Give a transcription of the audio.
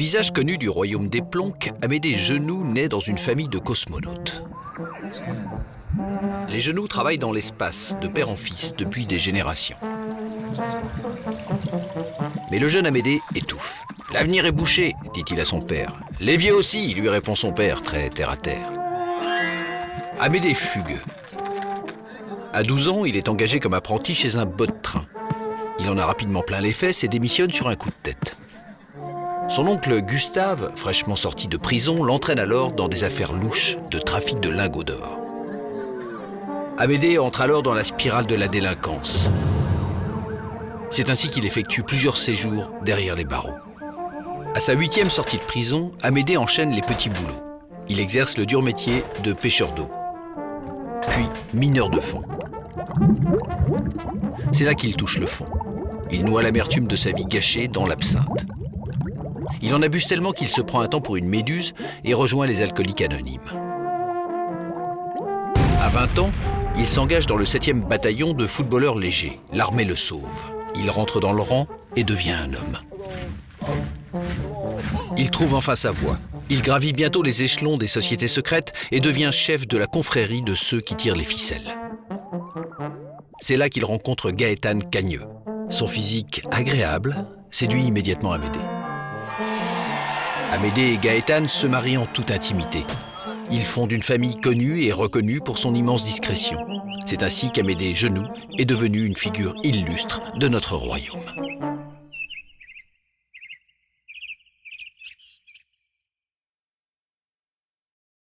Visage connu du royaume des Plonks, Amédée Genoux naît dans une famille de cosmonautes. Les Genoux travaillent dans l'espace, de père en fils, depuis des générations. Mais le jeune Amédée étouffe. « L'avenir est bouché », dit-il à son père. « Les vieux aussi », lui répond son père, très terre-à-terre. Amédée fugue. À 12 ans, il est engagé comme apprenti chez un bot de train. Il en a rapidement plein les fesses et démissionne sur un coup de tête. Son oncle Gustave, fraîchement sorti de prison, l'entraîne alors dans des affaires louches de trafic de lingots d'or. Amédée entre alors dans la spirale de la délinquance. C'est ainsi qu'il effectue plusieurs séjours derrière les barreaux. À sa 8e sortie de prison, Amédée enchaîne les petits boulots. Il exerce le dur métier de pêcheur d'eau, puis mineur de fond. C'est là qu'il touche le fond. Il noie l'amertume de sa vie gâchée dans l'absinthe. Il en abuse tellement qu'il se prend un temps pour une méduse et rejoint les alcooliques anonymes. À 20 ans, il s'engage dans le 7e bataillon de footballeurs légers. L'armée le sauve. Il rentre dans le rang et devient un homme. Il trouve enfin sa voie. Il gravit bientôt les échelons des sociétés secrètes et devient chef de la confrérie de ceux qui tirent les ficelles. C'est là qu'il rencontre Gaétane Cagneux. Son physique agréable séduit immédiatement Amédée. Amédée et Gaétane se marient en toute intimité. Ils fondent une famille connue et reconnue pour son immense discrétion. C'est ainsi qu'Amédée Genoux est devenu une figure illustre de notre royaume.